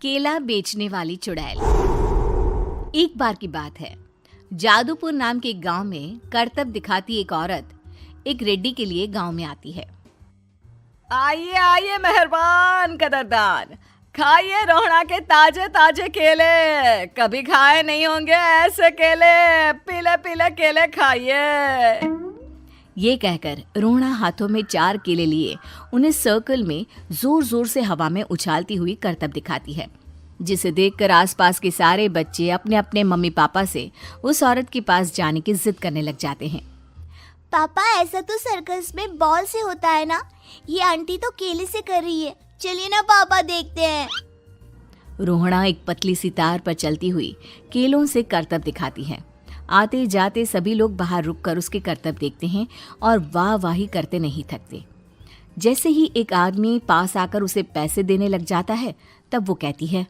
केला बेचने वाली चुड़ैल। एक बार की बात है, जादूपुर नाम के गांव में करतब दिखाती एक औरत एक रेड्डी के लिए गांव में आती है। आइए आइए मेहरबान कदरदान, खाइए रोहड़ा के ताजे ताजे केले। कभी खाए नहीं होंगे ऐसे केले, पीले पीले केले खाइए। ये कहकर रोहड़ा हाथों में 4 केले लिए उन्हें सर्कल में जोर जोर से हवा में उछालती हुई करतब दिखाती है, जिसे देखकर आसपास के सारे बच्चे अपने अपने मम्मी पापा से उस औरत के पास जाने की जिद करने लग जाते हैं। पापा, ऐसा तो सर्कस में बॉल से होता है ना, ये आंटी तो केले से कर रही है। चलिए ना पापा, देखते हैं। रोहड़ा एक पतली सी तार पर चलती हुई केलों से करतब दिखाती है। आते जाते सभी लोग बाहर रुककर उसके करतब देखते हैं और वाह वाही करते नहीं थकते। जैसे ही एक आदमी पास आकर उसे पैसे देने लग जाता है, तब वो कहती है,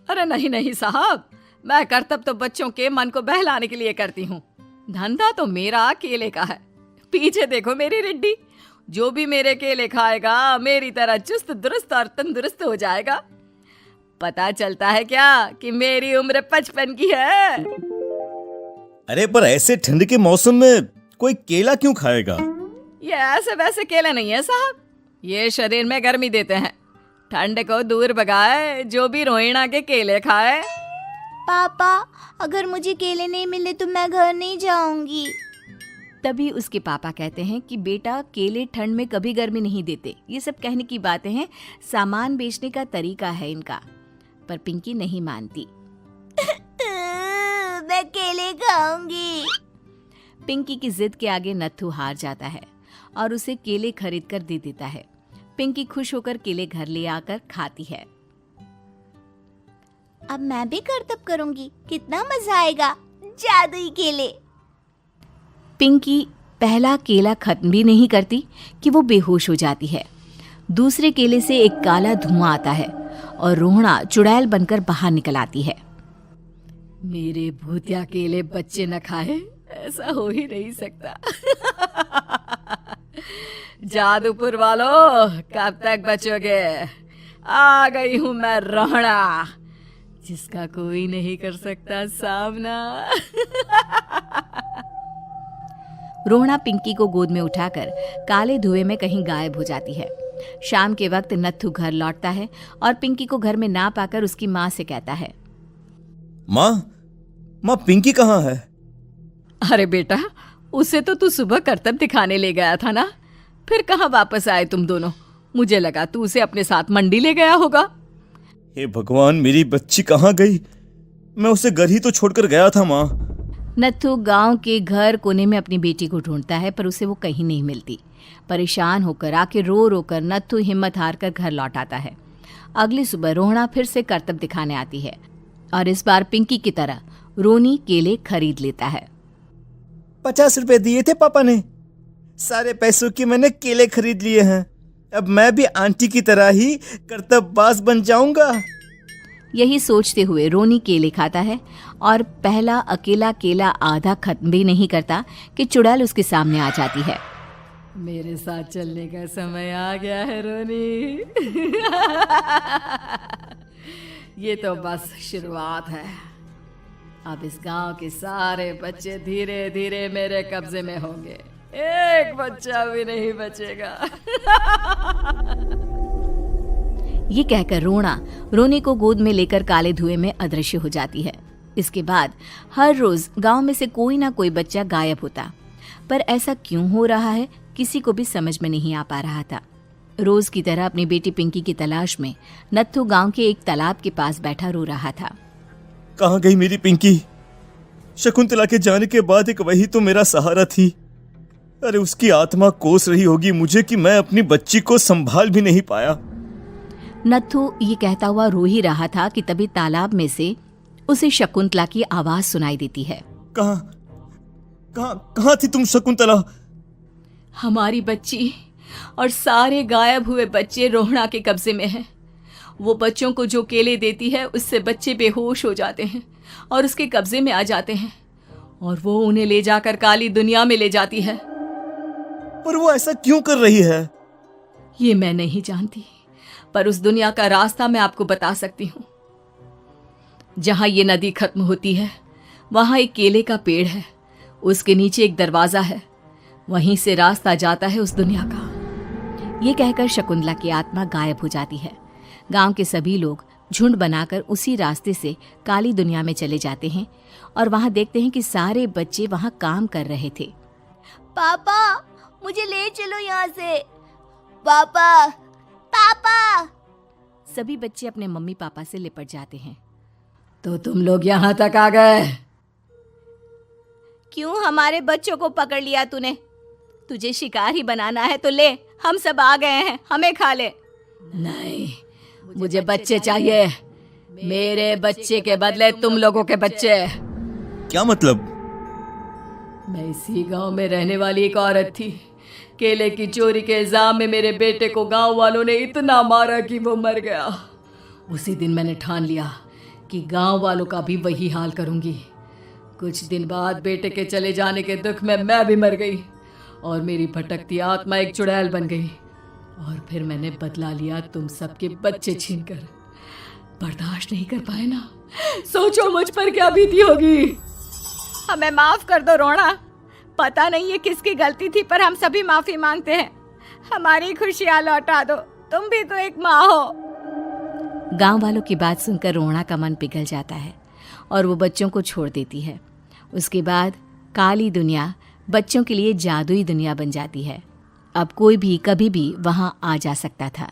अरे नहीं नहीं साहब, मैं करतब तो बच्चों के मन को बहलाने के लिए करती हूँ। धंधा तो मेरा केले का है। पीछे देखो मेरी रिड्डी, जो भी मेरे केले खाएगा मेरी तरह चुस्त दुरुस्त और तंदुरुस्त हो जाएगा। पता चलता है क्या कि मेरी उम्र 55 की है। अरे पर ऐसे ठंड के मौसम में कोई केला क्यों खाएगा? ये ऐसे वैसे केले नहीं है साहब, ये शरीर में गर्मी देते हैं, ठंड को दूर भगाए। जो भी रोहिणा के केले खाए। पापा, अगर मुझे केले नहीं मिले तो मैं घर नहीं जाऊंगी। तभी उसके पापा कहते हैं कि बेटा, केले ठंड में कभी गर्मी नहीं देते। ये सब कहने की बातें हैं, सामान बेचने का तरीका है इनका। पर पिंकी नहीं मानती। मैं केले खाऊंगी। पिंकी की जिद के आगे नत्थू हार जाता है और उसे केले खरीद कर दे देता है। पिंकी खुश होकर केले घर ले आकर खाती है। अब मैं भी करतब करूंगी, कितना मजा आएगा। जादुई केले। पिंकी पहला केला खत्म भी नहीं करती कि वो बेहोश हो जाती है। दूसरे केले से एक काला धुआं आता है और रोहड़ा चुड़ैल बनकर बाहर निकल आती है। मेरे भूतिया केले बच्चे न खाए, ऐसा हो ही नहीं सकता। जादूपुर वालों, कब तक बचोगे? आ गई हूं मैं रोहड़ा, जिसका कोई नहीं कर सकता सामना। रोहड़ा पिंकी को गोद में उठाकर काले धुएं में कहीं गायब हो जाती है। शाम के वक्त नत्थू घर लौटता है और पिंकी को घर में ना पाकर उसकी माँ से कहता है, माँ पिंकी कहाँ है? अरे बेटा, उसे तो तू सुबह करतब दिखाने ले गया था ना, फिर कहाँ वापस आए तुम दोनों? मुझे लगा तू उसे अपने साथ मंडी ले गया होगा। हे भगवान, मेरी बच्ची कहाँ गई? मैं उसे घर ही तो छोड़कर गया था माँ। नत्थू गांव के घर कोने में अपनी बेटी को ढूंढता है, पर उसे वो कहीं नहीं मिलती। परेशान होकर आके रो रो कर नत्थू हिम्मत हार कर घर लौट आता है। अगली सुबह रोहड़ा फिर से करतब दिखाने आती है और इस बार पिंकी की तरह रोनी केले खरीद लेता है। 50 रुपए दिए थे पापा ने, सारे पैसों की मैंने केले खरीद लिए हैं। अब मैं भी आंटी की तरह ही करतबबाज बन जाऊंगा। यही सोचते हुए रोनी केले खाता है और पहला अकेला केला आधा खत्म भी नहीं करता कि चुड़ैल उसके सामने आ जाती है। मेरे साथ चलने का समय आ गया है रोनी। ये तो बस शुरुआत है। अब इस गांव के सारे बच्चे धीरे धीरे मेरे कब्जे में होंगे, एक बच्चा भी नहीं बचेगा। ये कहकर रोना रोनी को गोद में लेकर काले धुएं में अदृश्य हो जाती है। इसके बाद हर रोज गांव में से कोई ना कोई बच्चा गायब होता, पर ऐसा क्यों हो रहा है किसी को भी समझ में नहीं आ पा रहा था। रोज की तरह अपनी बेटी पिंकी की तलाश में नत्थू गांव के एक तालाब के पास बैठा रो रहा था। कहाँ गई मेरी पिंकी? शकुंतला के जाने के बाद एक वही तो मेरा सहारा थी। अरे उसकी आत्मा कोस रही होगी मुझे कि मैं अपनी बच्ची को संभाल भी नहीं पाया। नत्थू ये कहता हुआ रो ही रहा था कि तभी तालाब में से उसे शकुंतला की आवाज सुनाई देती है। कहाँ थी तुम शकुंतला? हमारी बच्ची और सारे गायब हुए बच्चे रोहड़ा के कब्जे में हैं। वो बच्चों को जो केले देती है उससे बच्चे बेहोश हो जाते हैं और उसके कब्जे में आ जाते हैं और वो उन्हें ले जाकर काली दुनिया में ले जाती है। पर वो ऐसा क्यों कर रही है? ये मैं नहीं जानती, पर उस दुनिया का रास्ता मैं आपको बता सकती हूँ। जहां ये नदी खत्म होती है वहां एक केले का पेड़ है, उसके नीचे एक दरवाजा है, वहीं से रास्ता जाता है उस दुनिया का। ये कहकर शकुंतला की आत्मा गायब हो जाती है। गांव के सभी लोग झुंड बनाकर उसी रास्ते से काली दुनिया में चले जाते हैं और वहां देखते हैं कि सारे बच्चे वहां काम कर रहे थे। पापा मुझे ले चलो यहाँ से। पापा पापा। सभी बच्चे अपने मम्मी पापा से लिपट जाते हैं। तो तुम लोग यहाँ तक आ गए? क्यों हमारे बच्चों को पकड़ लिया तूने? तुझे शिकार ही बनाना है तो ले, हम सब आ गए हैं, हमें खा ले। नहीं, मुझे बच्चे चाहिए। मेरे बच्चे के बदले तुम लोगों के बच्चे। क्या मतलब? मैं इसी गांव में रहने वाली एक औरत थी। केले की चोरी के इल्जाम में मेरे बेटे को गांव वालों ने इतना मारा कि वो मर गया। उसी दिन मैंने ठान लिया कि गांव वालों का भी वही हाल करूंगी। कुछ दिन बाद बेटे के चले जाने के दुख में मैं भी मर गई और मेरी भटकती आत्मा एक चुड़ैल बन गई। और फिर मैंने बदला लिया तुम सबके बच्चे छीनकर। बर्दाश्त नहीं कर पाए ना, सोचो मुझ पर क्या बीती होगी। हमें माफ कर दो रोना, पता नहीं ये किसकी गलती थी पर हम सभी माफी मांगते हैं। हमारी खुशियां लौटा दो, तुम भी तो एक माँ हो। गांव वालों की बात सुनकर रोना का मन पिघल जाता है और वो बच्चों को छोड़ देती है। उसके बाद काली दुनिया बच्चों के लिए जादुई दुनिया बन जाती है। अब कोई भी कभी भी वहां आ जा सकता था।